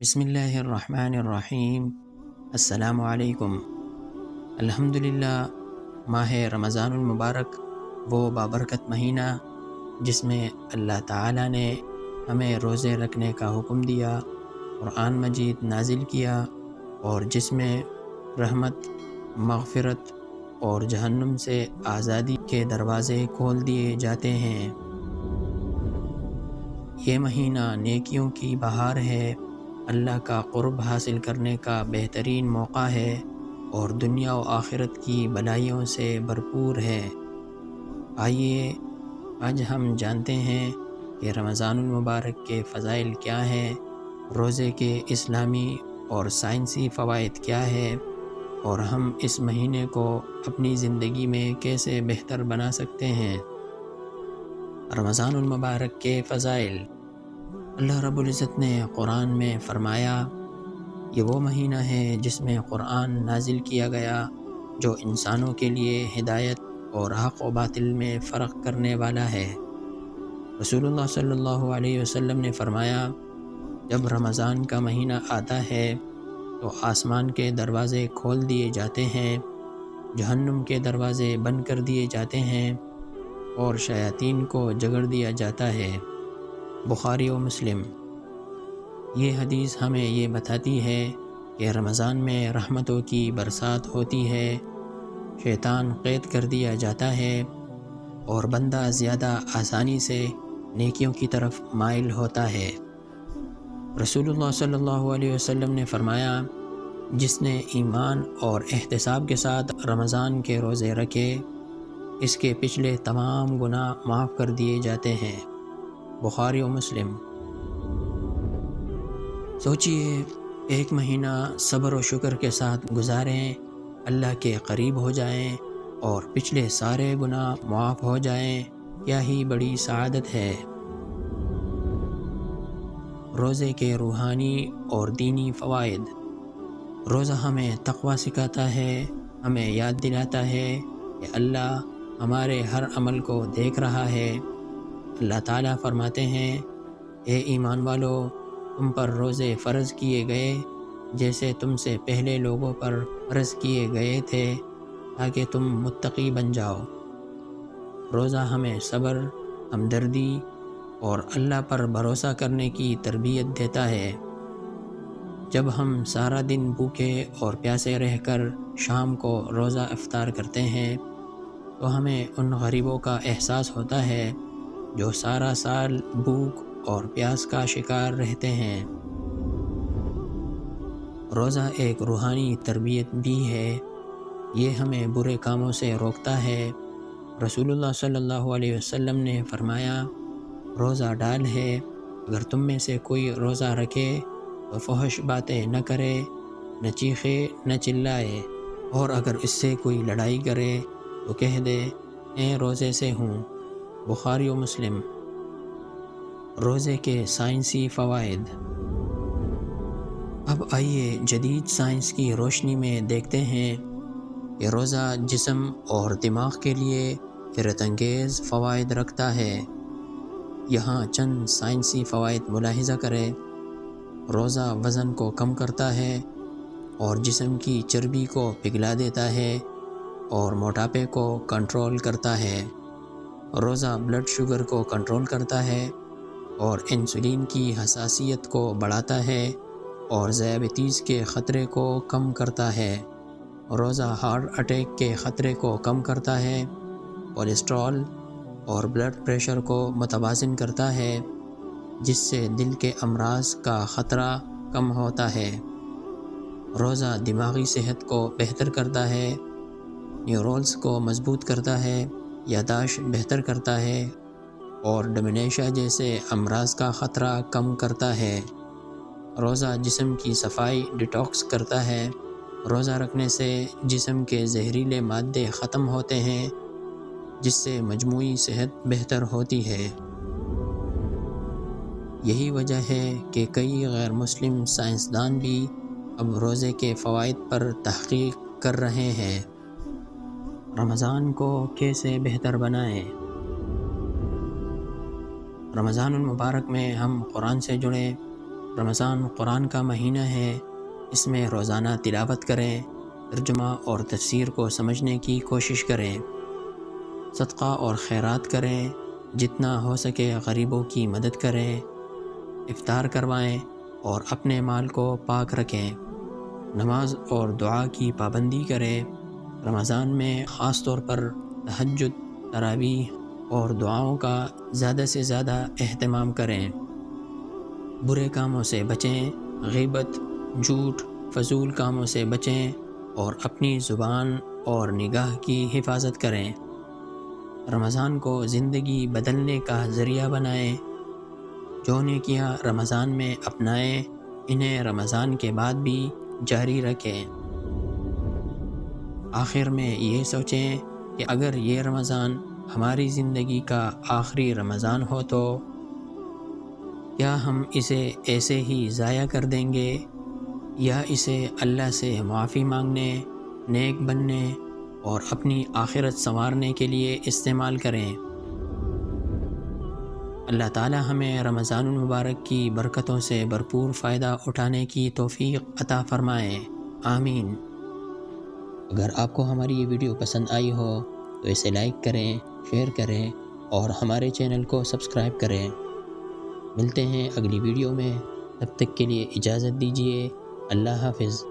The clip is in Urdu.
بسم اللہ الرحمن الرحیم۔ السلام علیکم۔ الحمدللہ، ماہ رمضان المبارک وہ بابرکت مہینہ جس میں اللہ تعالیٰ نے ہمیں روزے رکھنے کا حکم دیا، قرآن مجید نازل کیا اور جس میں رحمت، مغفرت اور جہنم سے آزادی کے دروازے کھول دیے جاتے ہیں۔ یہ مہینہ نیکیوں کی بہار ہے، اللہ کا قرب حاصل کرنے کا بہترین موقع ہے اور دنیا و آخرت کی بھلائیوں سے بھرپور ہے۔ آئیے آج ہم جانتے ہیں کہ رمضان المبارک کے فضائل کیا ہیں، روزے کے اسلامی اور سائنسی فوائد کیا ہے، اور ہم اس مہینے کو اپنی زندگی میں کیسے بہتر بنا سکتے ہیں۔ رمضان المبارک کے فضائل۔ اللہ رب العزت نے قرآن میں فرمایا، یہ وہ مہینہ ہے جس میں قرآن نازل کیا گیا جو انسانوں کے لیے ہدایت اور حق و باطل میں فرق کرنے والا ہے۔ رسول اللہ صلی اللہ علیہ وسلم نے فرمایا، جب رمضان کا مہینہ آتا ہے تو آسمان کے دروازے کھول دیے جاتے ہیں، جہنم کے دروازے بند کر دیے جاتے ہیں اور شیاطین کو جگڑ دیا جاتا ہے۔ بخاری و مسلم۔ یہ حدیث ہمیں یہ بتاتی ہے کہ رمضان میں رحمتوں کی برسات ہوتی ہے، شیطان قید کر دیا جاتا ہے اور بندہ زیادہ آسانی سے نیکیوں کی طرف مائل ہوتا ہے۔ رسول اللہ صلی اللہ علیہ وسلم نے فرمایا، جس نے ایمان اور احتساب کے ساتھ رمضان کے روزے رکھے، اس کے پچھلے تمام گناہ معاف کر دیے جاتے ہیں۔ بخاری و مسلم۔ سوچئے، ایک مہینہ صبر و شکر کے ساتھ گزاریں، اللہ کے قریب ہو جائیں اور پچھلے سارے گناہ معاف ہو جائیں، کیا ہی بڑی سعادت ہے۔ روزے کے روحانی اور دینی فوائد۔ روزہ ہمیں تقوی سکھاتا ہے، ہمیں یاد دلاتا ہے کہ اللہ ہمارے ہر عمل کو دیکھ رہا ہے۔ اللہ تعالیٰ فرماتے ہیں، اے ایمان والو، تم پر روزے فرض کیے گئے جیسے تم سے پہلے لوگوں پر فرض کیے گئے تھے تاکہ تم متقی بن جاؤ۔ روزہ ہمیں صبر، ہمدردی اور اللہ پر بھروسہ کرنے کی تربیت دیتا ہے۔ جب ہم سارا دن بھوکے اور پیاسے رہ کر شام کو روزہ افطار کرتے ہیں تو ہمیں ان غریبوں کا احساس ہوتا ہے جو سارا سال بھوک اور پیاس کا شکار رہتے ہیں۔ روزہ ایک روحانی تربیت بھی ہے، یہ ہمیں برے کاموں سے روکتا ہے۔ رسول اللہ صلی اللہ علیہ وسلم نے فرمایا، روزہ ڈال ہے، اگر تم میں سے کوئی روزہ رکھے تو فحش باتیں نہ کرے، نہ چیخے، نہ چلائے، اور اگر اس سے کوئی لڑائی کرے تو کہہ دے، میں روزے سے ہوں۔ بخاری و مسلم۔ روزے کے سائنسی فوائد۔ اب آئیے جدید سائنس کی روشنی میں دیکھتے ہیں کہ روزہ جسم اور دماغ کے لیے حیرت انگیز فوائد رکھتا ہے۔ یہاں چند سائنسی فوائد ملاحظہ کریں۔ روزہ وزن کو کم کرتا ہے اور جسم کی چربی کو پگھلا دیتا ہے اور موٹاپے کو کنٹرول کرتا ہے۔ روزہ بلڈ شوگر کو کنٹرول کرتا ہے اور انسولین کی حساسیت کو بڑھاتا ہے اور ذیابیطس کے خطرے کو کم کرتا ہے۔ روزہ ہارٹ اٹیک کے خطرے کو کم کرتا ہے، کولیسٹرول اور بلڈ پریشر کو متوازن کرتا ہے، جس سے دل کے امراض کا خطرہ کم ہوتا ہے۔ روزہ دماغی صحت کو بہتر کرتا ہے، نیورونز کو مضبوط کرتا ہے، یادداشت بہتر کرتا ہے اور ڈومینیشیا جیسے امراض کا خطرہ کم کرتا ہے۔ روزہ جسم کی صفائی ڈیٹاکس کرتا ہے۔ روزہ رکھنے سے جسم کے زہریلے مادے ختم ہوتے ہیں، جس سے مجموعی صحت بہتر ہوتی ہے۔ یہی وجہ ہے کہ کئی غیر مسلم سائنسدان بھی اب روزے کے فوائد پر تحقیق کر رہے ہیں۔ رمضان کو کیسے بہتر بنائیں؟ رمضان المبارک میں ہم قرآن سے جڑیں، رمضان قرآن کا مہینہ ہے، اس میں روزانہ تلاوت کریں، ترجمہ اور تفسیر کو سمجھنے کی کوشش کریں، صدقہ اور خیرات کریں، جتنا ہو سکے غریبوں کی مدد کریں، افطار کروائیں اور اپنے مال کو پاک رکھیں، نماز اور دعا کی پابندی کریں۔ رمضان میں خاص طور پر تہجد، تراویح اور دعاؤں کا زیادہ سے زیادہ اہتمام کریں۔ برے کاموں سے بچیں، غیبت، جھوٹ، فضول کاموں سے بچیں اور اپنی زبان اور نگاہ کی حفاظت کریں۔ رمضان کو زندگی بدلنے کا ذریعہ بنائیں۔ جو نیکیاں رمضان میں اپنائیں، انہیں رمضان کے بعد بھی جاری رکھیں۔ آخر میں یہ سوچیں کہ اگر یہ رمضان ہماری زندگی کا آخری رمضان ہو تو کیا ہم اسے ایسے ہی ضائع کر دیں گے، یا اسے اللہ سے معافی مانگنے، نیک بننے اور اپنی آخرت سنوارنے کے لیے استعمال کریں۔ اللہ تعالی ہمیں رمضان المبارک کی برکتوں سے بھرپور فائدہ اٹھانے کی توفیق عطا فرمائے، آمین۔ اگر آپ کو ہماری یہ ویڈیو پسند آئی ہو تو اسے لائک کریں، شیئر کریں اور ہمارے چینل کو سبسکرائب کریں۔ ملتے ہیں اگلی ویڈیو میں، تب تک کے لیے اجازت دیجیے، اللہ حافظ۔